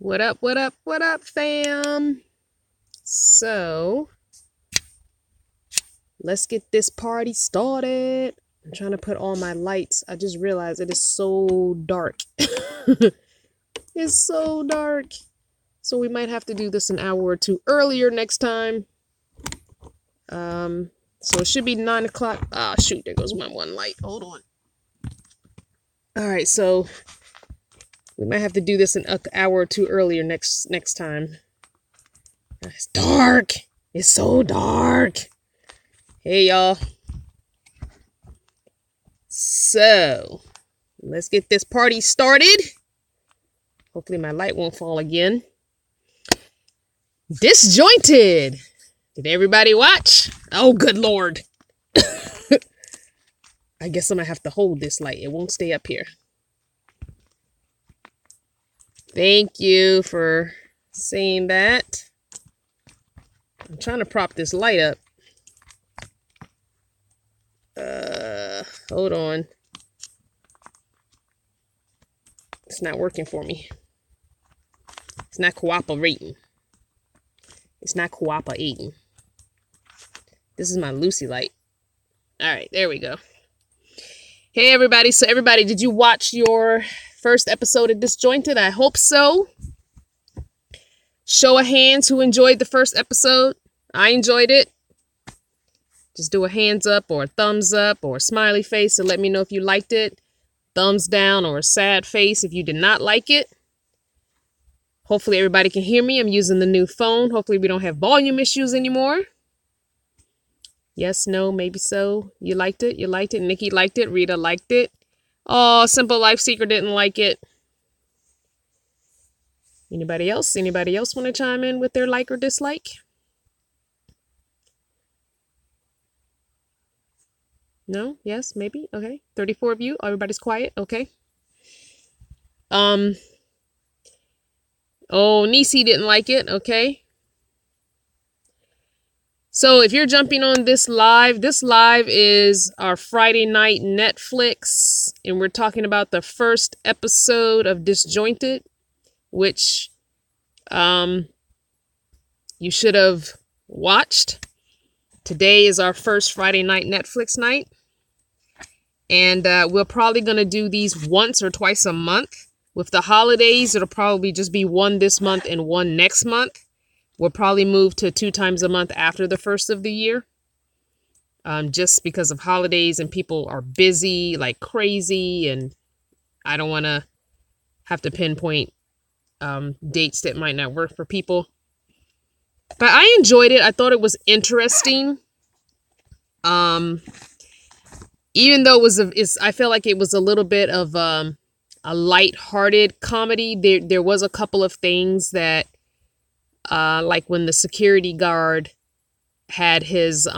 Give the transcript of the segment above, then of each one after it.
What up, what up, what up, fam? So, let's get this party started. I'm trying to put all my lights. I just realized it is so dark. It's so dark. So we might have to do this an hour or two earlier next time. So it should be 9 o'clock. Ah, shoot, there goes my one light. Hold on. All right, so we might have to do this an hour or two earlier next time. It's dark. It's so dark. Hey, y'all. So, let's get this party started. Hopefully my light won't fall again. Disjointed. Did everybody watch? Oh, good Lord. I guess I'm going to have to hold this light. It won't stay up here. Thank you for saying that. I'm trying to prop this light up. Hold on. It's not working for me. It's not cooperating. It's not cooperating. This is my Lucy light. All right, there we go. Hey, everybody. So, everybody, did you watch your first episode of Disjointed? I hope so. Show of hands who enjoyed the first episode. I enjoyed it. Just do a hands up or a thumbs up or a smiley face to let me know if you liked it. Thumbs down or a sad face if you did not like it. Hopefully everybody can hear me. I'm using the new phone. Hopefully we don't have volume issues anymore. Yes, no, maybe so. You liked it? You liked it? Nikki liked it. Rita liked it. Oh, Simple Life Seeker didn't like it. Anybody else? Anybody else want to chime in with their like or dislike? No? Yes? Maybe? Okay. 34 of you. Everybody's quiet. Okay. Oh, Nisi didn't like it. Okay. So if you're jumping on this live is our Friday night Netflix, and we're talking about the first episode of Disjointed, which you should have watched. Today is our first Friday night Netflix night, and we're probably going to do these once or twice a month. With the holidays, it'll probably just be one this month and one next month. We'll probably move to 2 times a month after the first of the year. Just because of holidays and people are busy like crazy, and I don't want to have to pinpoint dates that might not work for people. But I enjoyed it. I thought it was interesting. Even though I felt like it was a little bit of a light-hearted comedy. There was a couple of things that, like when the security guard had his his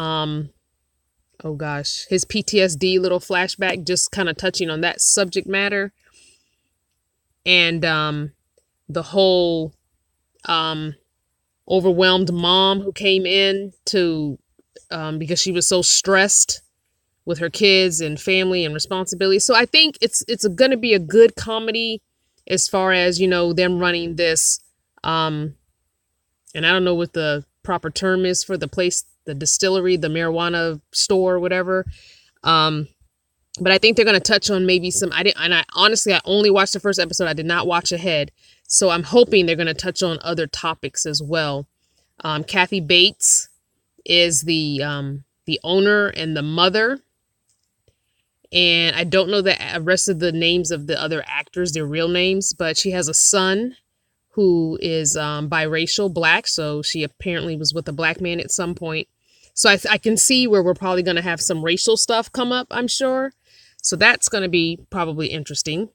PTSD little flashback, just kind of touching on that subject matter, and the whole overwhelmed mom who came in to because she was so stressed with her kids and family and responsibility. So I think it's going to be a good comedy as far as, them running this. And I don't know what the proper term is for the place, the distillery, the marijuana store, whatever. But I think they're going to touch on maybe I only watched the first episode. I did not watch ahead. So I'm hoping they're going to touch on other topics as well. Kathy Bates is the owner and the mother. And I don't know the rest of the names of the other actors, their real names, but she has a son who is biracial, black. So she apparently was with a black man at some point. So I can see where we're probably going to have some racial stuff come up, I'm sure. So that's going to be probably interesting.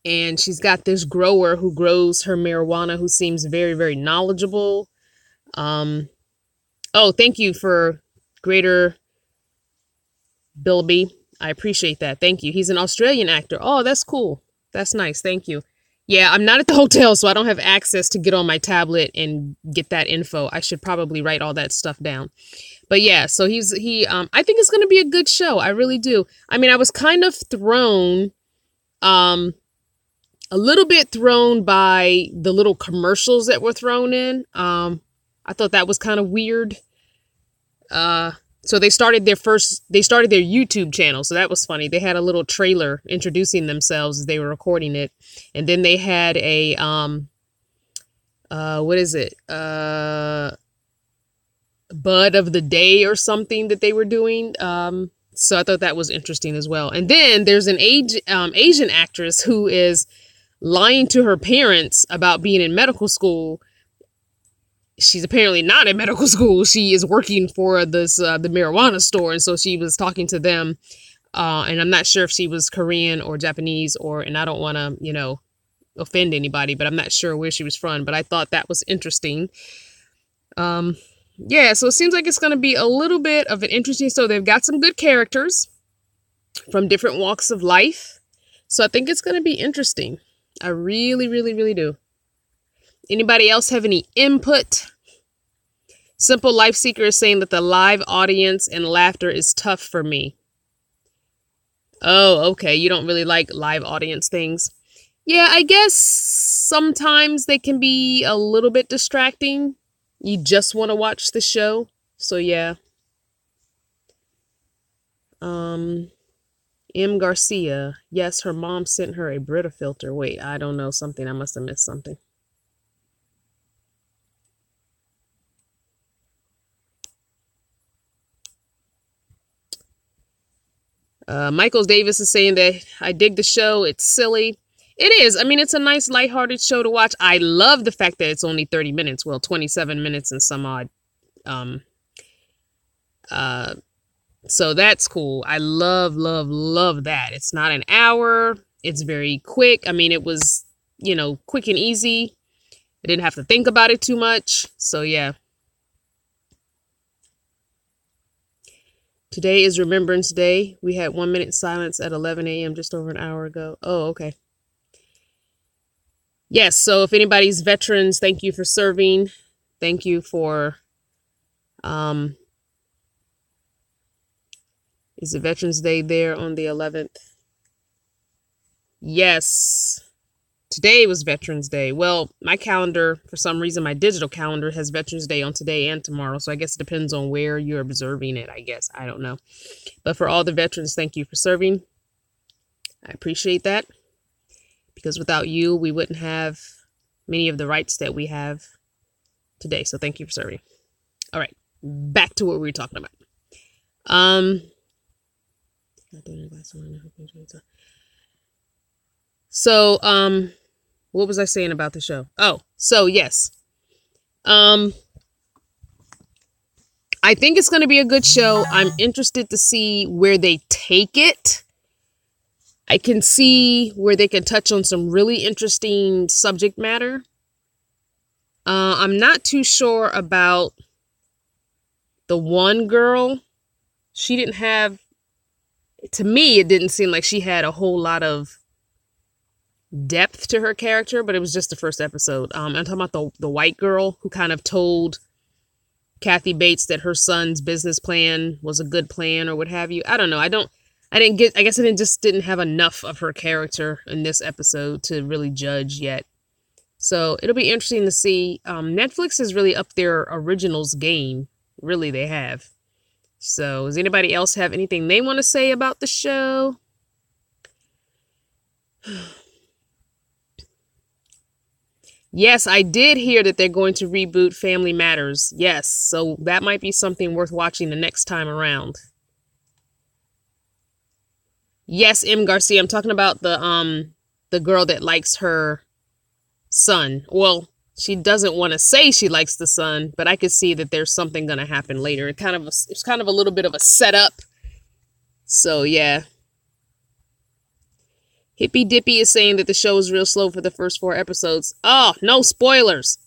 And she's got this grower who grows her marijuana who seems very, very knowledgeable. Oh, thank you for Greater Bilby. I appreciate that. Thank you. He's an Australian actor. Oh, that's cool. That's nice. Thank you. Yeah, I'm not at the hotel, so I don't have access to get on my tablet and get that info. I should probably write all that stuff down. But yeah, so I think it's going to be a good show. I really do. I mean, I was kind of thrown a little bit thrown by the little commercials that were thrown in. I thought that was kind of weird. So they started their YouTube channel. So that was funny. They had a little trailer introducing themselves as they were recording it. And then they had a, what is it? Bud of the Day or something that they were doing. So I thought that was interesting as well. And then there's an Asian actress who is lying to her parents about being in medical school. She's apparently not in medical school. She is working for this the marijuana store, and so she was talking to them. And I'm not sure if she was Korean or Japanese, and I don't want to, offend anybody, but I'm not sure where she was from. But I thought that was interesting. Yeah, so it seems like it's going to be a little bit of an interesting. So they've got some good characters from different walks of life. So I think it's going to be interesting. I really, really, really do. Anybody else have any input? Simple Life Seeker is saying that the live audience and laughter is tough for me. Oh, okay. You don't really like live audience things. Yeah, I guess sometimes they can be a little bit distracting. You just want to watch the show. So yeah. M. Garcia. Yes, her mom sent her a Brita filter. Wait, I don't know something. I must have missed something. Michaels Davis is saying that I dig the show. It's silly. It is. I mean, it's a nice, lighthearted show to watch. I love the fact that it's only 30 minutes. Well, 27 minutes and some odd. So that's cool. I love, love, love that. It's not an hour. It's very quick. I mean, it was, quick and easy. I didn't have to think about it too much. So yeah. Today is Remembrance Day. We had 1 minute silence at 11 a.m. just over an hour ago. Oh, okay. Yes, so if anybody's veterans, thank you for serving. Thank you for, is it Veterans Day there on the 11th? Yes. Today was Veterans Day. Well, my calendar, for some reason, my digital calendar has Veterans Day on today and tomorrow. So I guess it depends on where you're observing it, I guess. I don't know. But for all the veterans, thank you for serving. I appreciate that. Because without you, we wouldn't have many of the rights that we have today. So thank you for serving. All right. Back to what we were talking about. So, what was I saying about the show? Oh, so yes. I think it's going to be a good show. I'm interested to see where they take it. I can see where they can touch on some really interesting subject matter. I'm not too sure about the one girl. She didn't have, to me, it didn't seem like she had a whole lot of depth to her character, but it was just the first episode. I'm talking about the white girl who kind of told Kathy Bates that her son's business plan was a good plan or what have you. I don't know. I guess I didn't have enough of her character in this episode to really judge yet. So it'll be interesting to see. Netflix has really upped their originals game. Really, they have. So does anybody else have anything they want to say about the show? Yes, I did hear that they're going to reboot Family Matters. Yes, so that might be something worth watching the next time around. Yes, M. Garcia, I'm talking about the girl that likes her son. Well, she doesn't want to say she likes the son, but I could see that there's something going to happen later. It's kind of a little bit of a setup. So, yeah. Hippy Dippy is saying that the show is real slow for the first 4 episodes. Oh, no spoilers.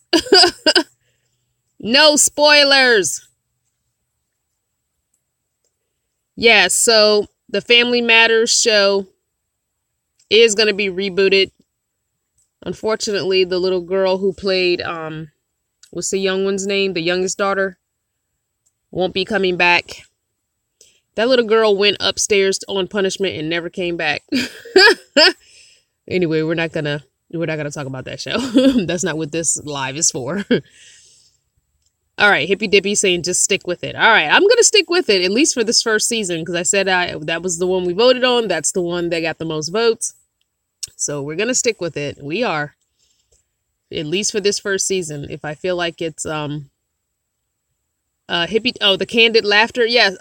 No spoilers. Yeah, so the Family Matters show is going to be rebooted. Unfortunately, the little girl who played, what's the young one's name? The youngest daughter won't be coming back. That little girl went upstairs on punishment and never came back. Anyway, we're not going to We're not gonna talk about that show. That's not what this live is for. All right, Hippy Dippy saying just stick with it. All right, I'm gonna stick with it at least for this first season because I said that was the one we voted on. That's the one that got the most votes. So we're gonna stick with it. We are, at least for this first season. If I feel like it's the candid laughter. Yes,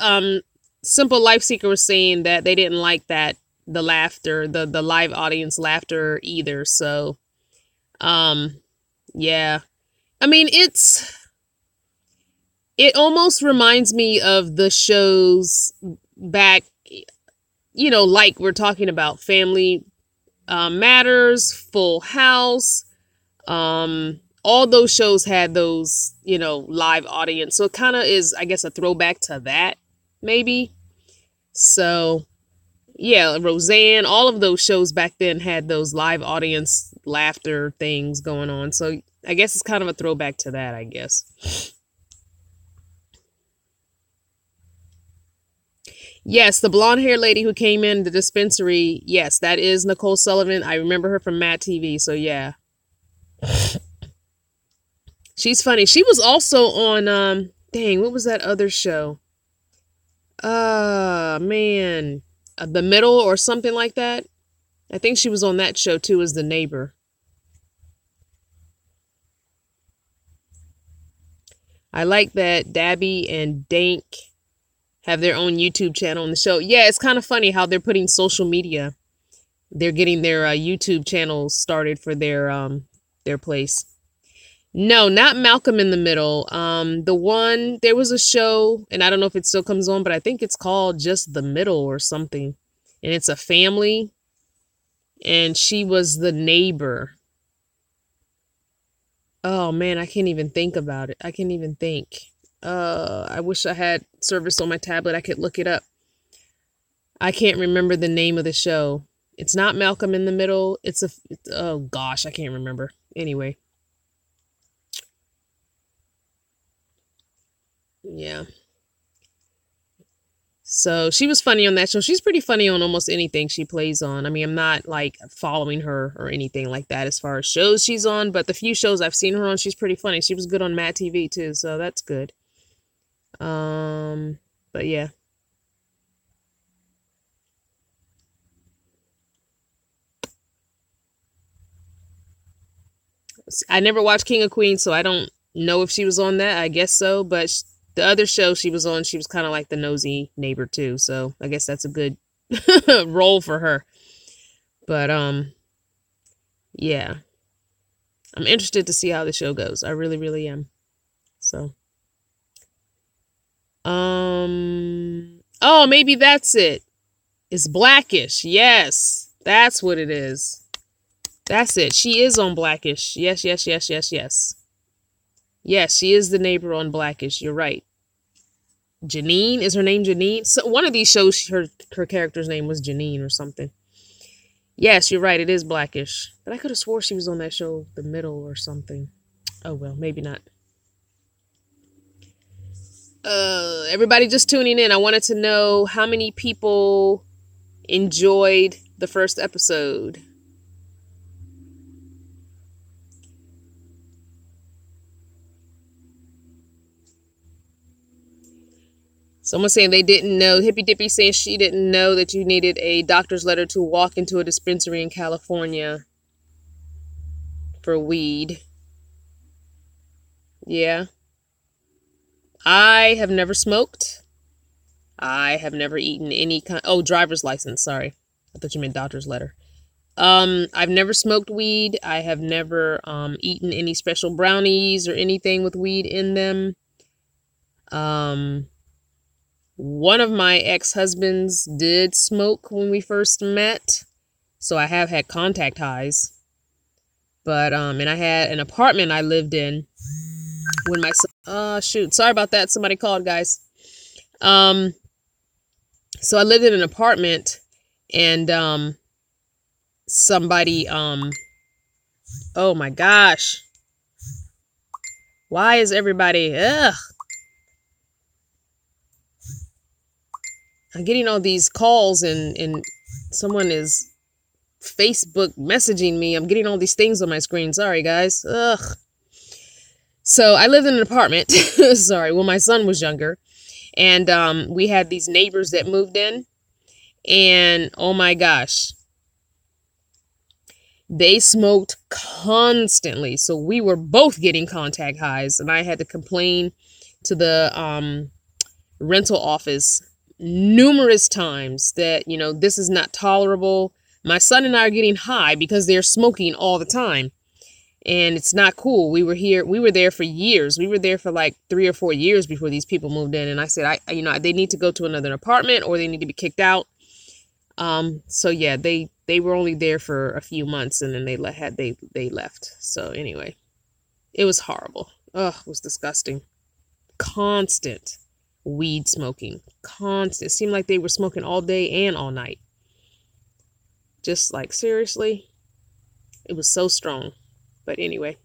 Simple Life Seeker was saying that they didn't like that the laughter, the live audience laughter either. So yeah. I mean, it almost reminds me of the shows back, like we're talking about Family Matters, Full House. All those shows had those, live audience. So it kind of is, I guess, a throwback to that, maybe. So, yeah, Roseanne, all of those shows back then had those live audience laughter things going on. So I guess it's kind of a throwback to that, I guess. Yes, the blonde haired lady who came in the dispensary. Yes, that is Nicole Sullivan. I remember her from Mad TV. So yeah, she's funny. She was also on, what was that other show? Man, The Middle or something like that. I think she was on that show too as the neighbor. I like that Dabby and Dank have their own YouTube channel on the show. Yeah, it's kind of funny how they're putting social media. They're getting their YouTube channels started for their place. No, not Malcolm in the Middle. There was a show, and I don't know if it still comes on, but I think it's called just The Middle or something. And it's a family, and she was the neighbor. Oh man, I can't even think about it. I can't even think. I wish I had service on my tablet. I could look it up. I can't remember the name of the show. It's not Malcolm in the Middle. Oh gosh, I can't remember. Anyway. Yeah. So she was funny on that show. She's pretty funny on almost anything she plays on. I mean, I'm not like following her or anything like that as far as shows she's on, but the few shows I've seen her on, she's pretty funny. She was good on Mad TV too, so that's good. But yeah. I never watched King of Queens, so I don't know if she was on that. I guess so, but the other show she was on, she was kind of like the nosy neighbor too. So I guess that's a good role for her. But yeah, I'm interested to see how the show goes. I really, really am. So, oh, maybe that's it. It's Blackish. Yes, that's what it is. That's it. She is on Blackish. Yes, yes, yes, yes, yes. Yes, she is the neighbor on Blackish. You're right. Janine, is her name Janine? So one of these shows, her character's name was Janine or something. Yes, you're right. It is Blackish. But I could have swore she was on that show, The Middle or something. Oh, well, maybe not. Everybody just tuning in. I wanted to know how many people enjoyed the first episode. Someone saying they didn't know. Hippy Dippy saying she didn't know that you needed a doctor's letter to walk into a dispensary in California for weed. Yeah. I have never smoked. I have never eaten any kind. Oh, driver's license. Sorry. I thought you meant doctor's letter. I've never smoked weed. I have never eaten any special brownies or anything with weed in them. One of my ex-husbands did smoke when we first met, so I have had contact highs. But and I had an apartment I lived in when my son, shoot, sorry about that. Somebody called, guys. So I lived in an apartment, and somebody oh my gosh, why is everybody I'm getting all these calls and someone is Facebook messaging me. I'm getting all these things on my screen. Sorry, guys. Ugh. So I lived in an apartment. Sorry, when my son was younger. And we had these neighbors that moved in. And oh my gosh, they smoked constantly. So we were both getting contact highs. And I had to complain to the rental office numerous times that, you know, this is not tolerable. My son and I are getting high because they're smoking all the time. And it's not cool. We were there for years. We were there for like 3 or 4 years before these people moved in. And I said, they need to go to another apartment or they need to be kicked out. So yeah, they were only there for a few months and then they left. So anyway, it was horrible. Ugh, it was disgusting. Constant weed smoking. Constant. It seemed like they were smoking all day and all night. Just like, seriously, it was so strong. But anyway,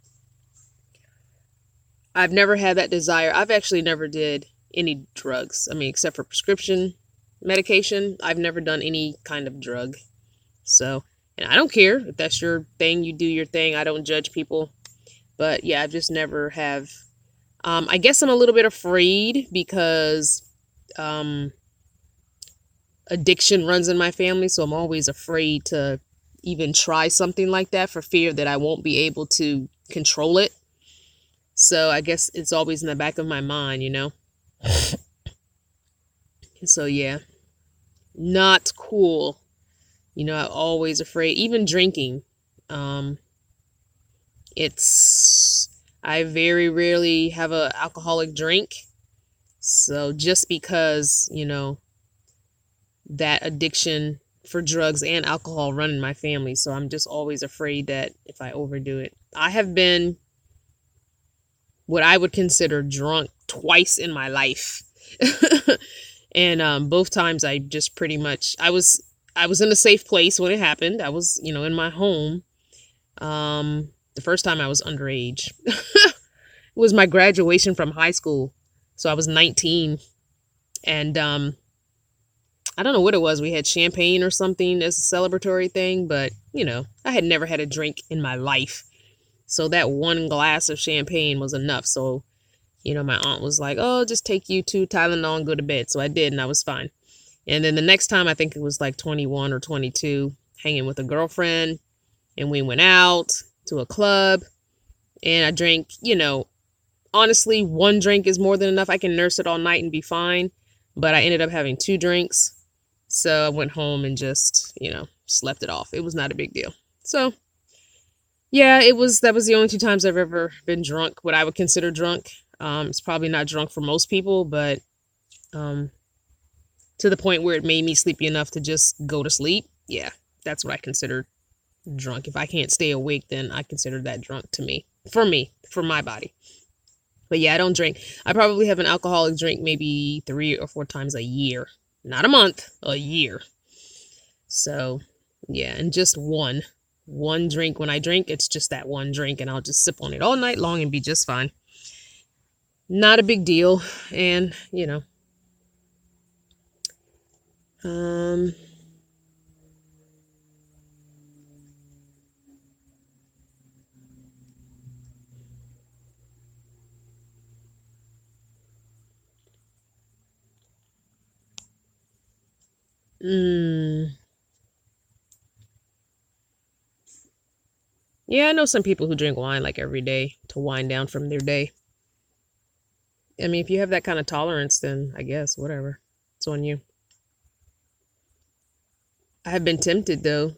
I've never had that desire. I've actually never did any drugs. I mean, except for prescription medication. I've never done any kind of drug. So, and I don't care if that's your thing, you do your thing. I don't judge people. But yeah, I've just never have. I guess I'm a little bit afraid because addiction runs in my family. So I'm always afraid to even try something like that for fear that I won't be able to control it. So I guess it's always in the back of my mind, you know. So yeah, not cool. You know, I'm always afraid. Even drinking. I very rarely have an alcoholic drink. So just because, you know, that addiction for drugs and alcohol run in my family. So I'm just always afraid that if I overdo it. I have been what I would consider drunk twice in my life. And both times I just pretty much, I was in a safe place when it happened. I was, you know, in my home. The first time I was underage. It was my graduation from high school. So I was 19. And I don't know what it was. We had champagne or something as a celebratory thing. But, you know, I had never had a drink in my life. So that one glass of champagne was enough. So, you know, my aunt was like, oh, just take you 2 Tylenol and go to bed. So I did, and I was fine. And then the next time, I think it was like 21 or 22, hanging with a girlfriend. And we went out to a club. And I drank, you know, honestly, 1 drink is more than enough. I can nurse it all night and be fine. But I ended up having 2 drinks. So I went home and just, you know, slept it off. It was not a big deal. So, yeah, that was the only 2 times I've ever been drunk, what I would consider drunk. It's probably not drunk for most people, but to the point where it made me sleepy enough to just go to sleep. Yeah, that's what I consider drunk. If I can't stay awake, then I consider that drunk to me, for my body. But yeah, I don't drink. I probably have an alcoholic drink maybe 3 or 4 times a year. Not a month, a year. So, yeah, and just one drink. When I drink, it's just that 1 drink, and I'll just sip on it all night long and be just fine. Not a big deal. And, you know, yeah, I know some people who drink wine like every day to wind down from their day. I mean, if you have that kind of tolerance, then I guess, whatever. It's on you. I have been tempted, though,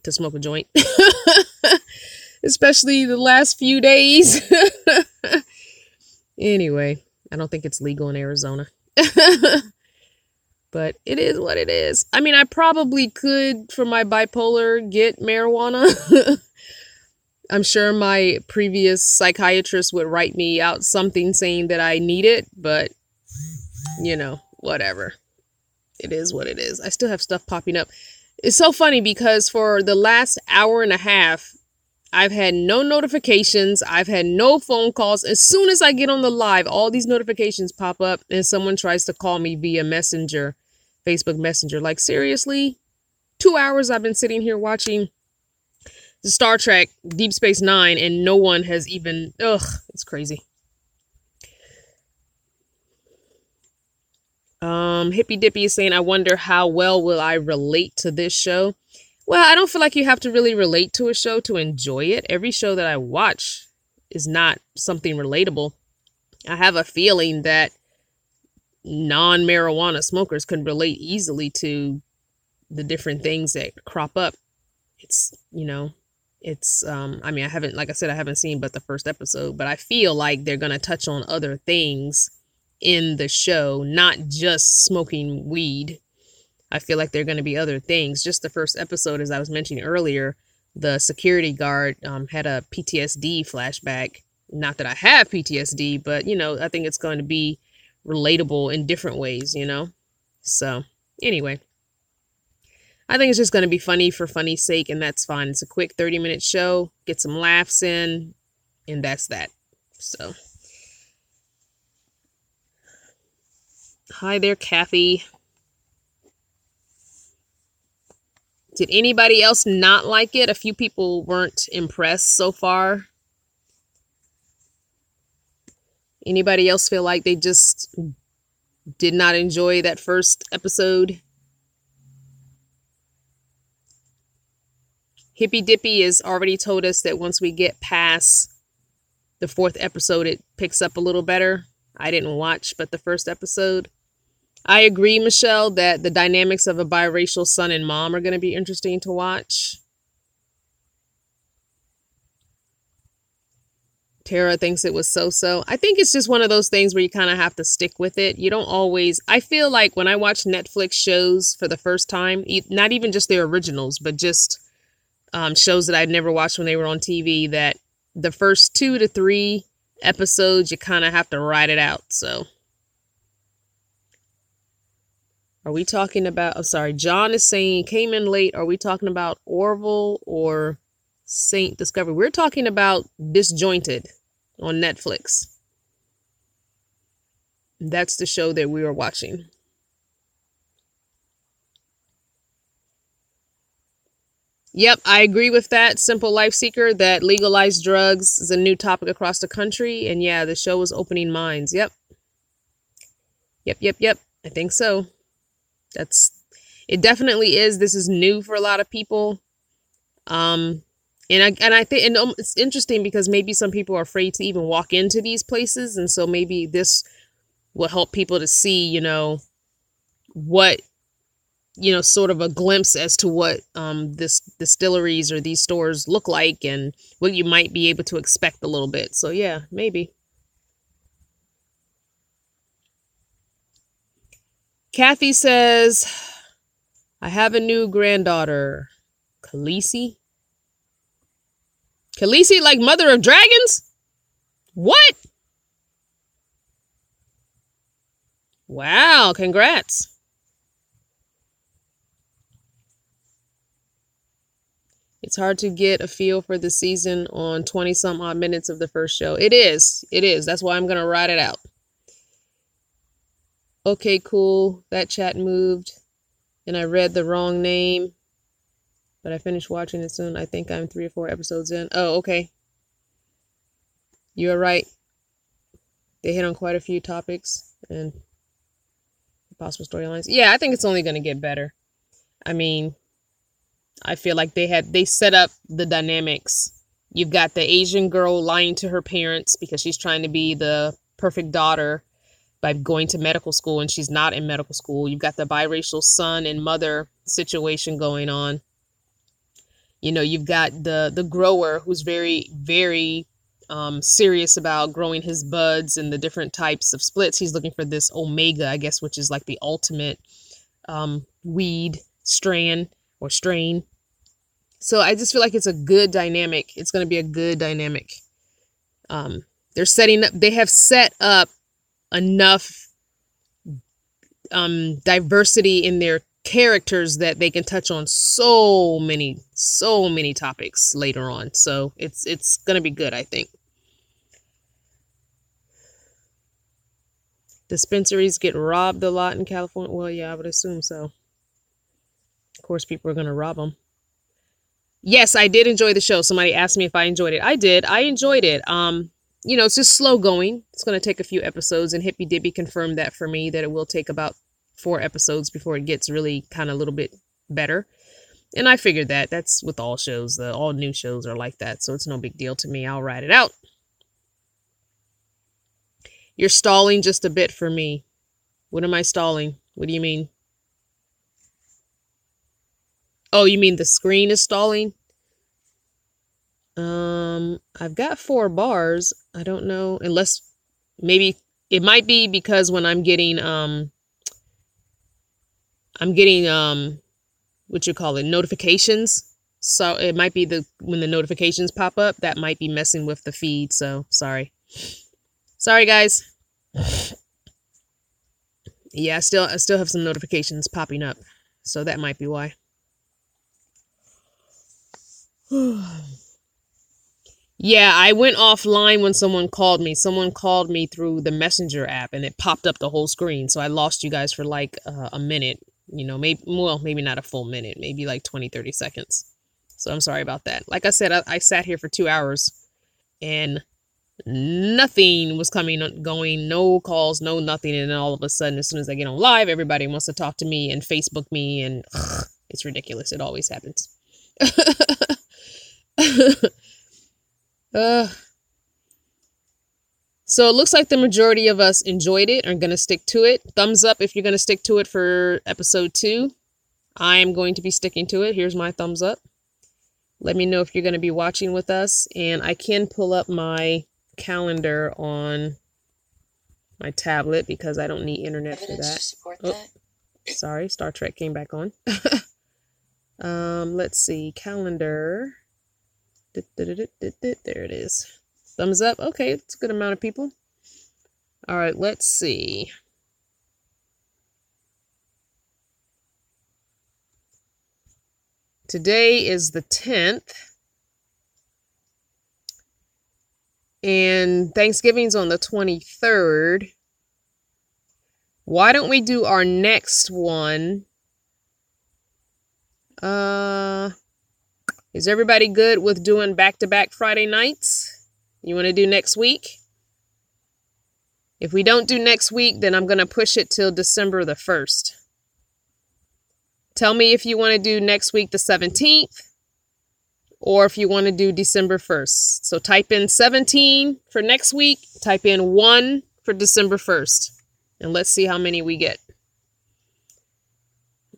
to smoke a joint. Especially the last few days. Anyway, I don't think it's legal in Arizona. But it is what it is. I mean, I probably could, for my bipolar, get marijuana. I'm sure my previous psychiatrist would write me out something saying that I need it, but, you know, whatever. It is what it is. I still have stuff popping up. It's so funny because for the last hour and a half, I've had no notifications. I've had no phone calls. As soon as I get on the live, all these notifications pop up and someone tries to call me via Messenger, Facebook Messenger. Like, seriously? 2 hours I've been sitting here watching the Star Trek Deep Space Nine, and no one has even, it's crazy. Hippy Dippy is saying, I wonder how well will I relate to this show? Well, I don't feel like you have to really relate to a show to enjoy it. Every show that I watch is not something relatable. I have a feeling that non-marijuana smokers can relate easily to the different things that crop up. It's, I mean, I haven't, like I said, I haven't seen but the first episode, but I feel like they're going to touch on other things in the show, not just smoking weed. I feel like there are going to be other things. Just the first episode, as I was mentioning earlier, the security guard had a PTSD flashback. Not that I have PTSD, but, I think it's going to be relatable in different ways, So, anyway. I think it's just going to be funny for funny's sake, and that's fine. It's a quick 30-minute show. Get some laughs in, and that's that. So. Hi there, Kathy. Did anybody else not like it? A few people weren't impressed so far. Anybody else feel like they just did not enjoy that first episode? Hippy Dippy has already told us that once we get past the fourth episode, it picks up a little better. I didn't watch but the first episode. I agree, Michelle, that the dynamics of a biracial son and mom are going to be interesting to watch. Tara thinks it was so-so. I think it's just one of those things where you kind of have to stick with it. You don't always... I feel like when I watch Netflix shows for the first time, not even just their originals, but just shows that I'd never watched when they were on TV, that the first 2 to 3 episodes, you kind of have to ride it out, so... Are we talking about... Oh, sorry. John is saying, came in late. Are we talking about Orville or Saint Discovery? We're talking about Disjointed on Netflix. That's the show that we were watching. Yep, I agree with that. Simple Life Seeker, that legalized drugs is a new topic across the country. And yeah, the show was opening minds. Yep. Yep. I think so. It definitely is. This is new for a lot of people. And I think, and it's interesting because maybe some people are afraid to even walk into these places. And so maybe this will help people to see, what, sort of a glimpse as to what this distilleries or these stores look like and what you might be able to expect a little bit. So yeah, maybe. Kathy says, I have a new granddaughter. Khaleesi? Khaleesi, like Mother of Dragons? What? Wow, congrats. It's hard to get a feel for the season on 20-some odd minutes of the first show. It is. That's why I'm going to ride it out. Okay, cool. That chat moved. And I read the wrong name. But I finished watching it soon. I think I'm 3 or 4 episodes in. Oh, okay. You're right. They hit on quite a few topics and possible storylines. Yeah, I think it's only going to get better. I mean, I feel like they set up the dynamics. You've got the Asian girl lying to her parents because she's trying to be the perfect daughter by going to medical school, and she's not in medical school. You've got the biracial son and mother situation going on. You've got the grower who's very, very serious about growing his buds and the different types of splits. He's looking for this Omega, I guess, which is like the ultimate weed strain or strain. So I just feel like it's a good dynamic. It's going to be a good dynamic. They have set up enough diversity in their characters that they can touch on so many topics later on. So it's going to be good, I think. Dispensaries get robbed a lot in California. Well, yeah, I would assume so. Of course, people are going to rob them. Yes, I did enjoy the show. Somebody asked me if I enjoyed it. I did. I enjoyed it. It's just slow going. It's going to take a few episodes, and Hippy Dippy confirmed that for me, that it will take about 4 episodes before it gets really kind of a little bit better. And I figured that. That's with all shows. All new shows are like that, so it's no big deal to me. I'll ride it out. You're stalling just a bit for me. What am I stalling? What do you mean? Oh, you mean the screen is stalling? I've got 4 bars. I don't know, unless maybe it might be because when I'm getting what you call it, notifications. So it might be when the notifications pop up, that might be messing with the feed. So sorry guys. Yeah, I still have some notifications popping up, so that might be why. Yeah, I went offline when someone called me. Someone called me through the Messenger app, and it popped up the whole screen. So I lost you guys for like a minute. Maybe not a full minute, maybe like 20-30 seconds. So I'm sorry about that. Like I said, I sat here for 2 hours and nothing was going, no calls, no nothing. And then all of a sudden, as soon as I get on live, everybody wants to talk to me and Facebook me, and it's ridiculous. It always happens. So it looks like the majority of us enjoyed it, are going to stick to it. Thumbs up if you're going to stick to it for episode 2. I am going to be sticking to it. Here's my thumbs up. Let me know if you're going to be watching with us. And I can pull up my calendar on my tablet because I don't need internet for that. Sorry, Star Trek came back on. Let's see, calendar. There it is. Thumbs up. Okay, it's a good amount of people. All right, let's see. Today is the 10th. And Thanksgiving's on the 23rd. Why don't we do our next one? Is everybody good with doing back-to-back Friday nights? You want to do next week? If we don't do next week, then I'm going to push it till December the 1st. Tell me if you want to do next week the 17th, or if you want to do December 1st. So type in 17 for next week, type in 1 for December 1st, and let's see how many we get.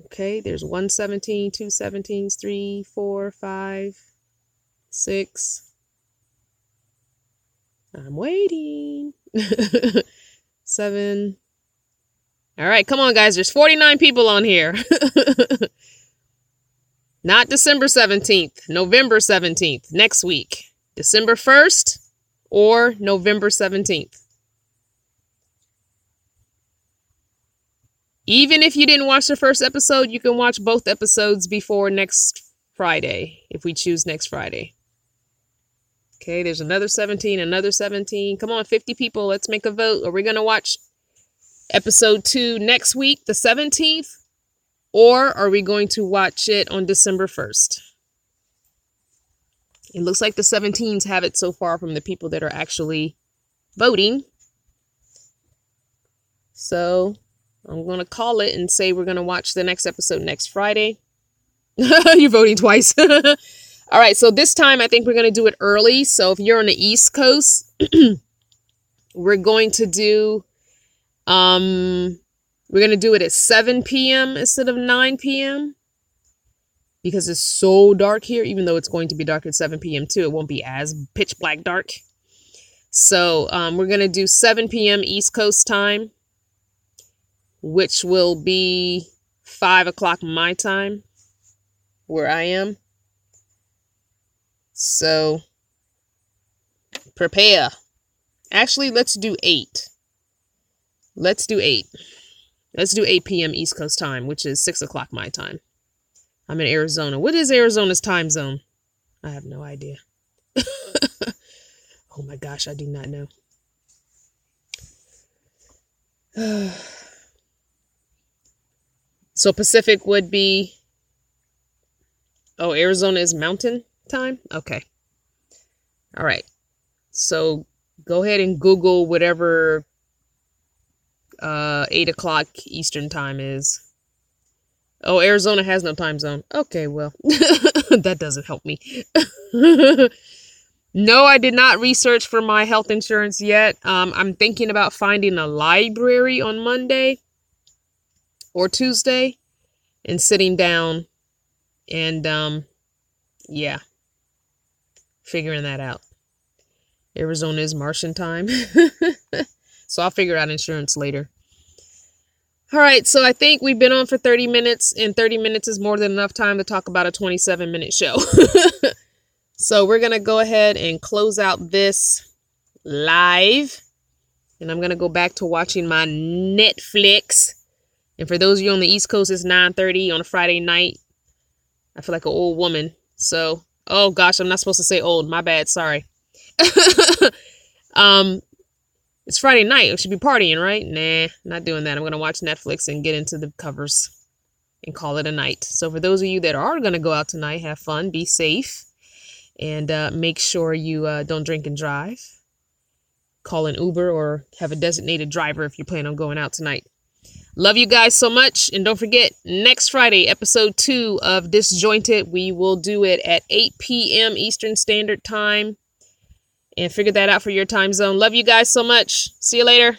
Okay, there's 1 17, 2 17s, 3, 4, 5, 6. I'm waiting. 7. All right, come on, guys. There's 49 people on here. Not December 17th, November 17th, next week. December 1st or November 17th. Even if you didn't watch the first episode, you can watch both episodes before next Friday, if we choose next Friday. Okay, there's another 17, another 17. Come on, 50 people. Let's make a vote. Are we going to watch episode 2 next week, the 17th? Or are we going to watch it on December 1st? It looks like the 17s have it so far from the people that are actually voting. So I'm going to call it and say we're going to watch the next episode next Friday. You're voting twice. All right, so this time I think we're going to do it early. So if you're on the East Coast, we're going to do it at 7 p.m. instead of 9 p.m. because it's so dark here, even though it's going to be dark at 7 p.m. too. It won't be as pitch black dark. So we're going to do 7 p.m. East Coast time, which will be 5 o'clock my time where I am. So prepare. Actually, let's do 8. Let's do 8 p.m. East Coast time, which is 6 o'clock my time. I'm in Arizona. What is Arizona's time zone? I have no idea. Oh my gosh, I do not know. So Pacific would be Oh, Arizona is mountain time? Okay. All right. So go ahead and Google whatever 8 o'clock Eastern time is. Oh, Arizona has no time zone. Okay, well, that doesn't help me. No, I did not research for my health insurance yet. I'm thinking about finding a library on Monday or Tuesday and sitting down and, yeah, figuring that out. Arizona is Martian time. So I'll figure out insurance later. All right, so I think we've been on for 30 minutes, and 30 minutes is more than enough time to talk about a 27-minute show. So we're going to go ahead and close out this live, and I'm going to go back to watching my Netflix. And for those of you on the East Coast, it's 9:30 on a Friday night. I feel like an old woman. So, oh gosh, I'm not supposed to say old. My bad. Sorry. It's Friday night. I should be partying, right? Nah, not doing that. I'm going to watch Netflix and get into the covers and call it a night. So for those of you that are going to go out tonight, have fun, be safe, and make sure you don't drink and drive. Call an Uber or have a designated driver if you plan on going out tonight. Love you guys so much. And don't forget, next Friday, episode 2 of Disjointed, we will do it at 8 p.m. Eastern Standard Time. And figure that out for your time zone. Love you guys so much. See you later.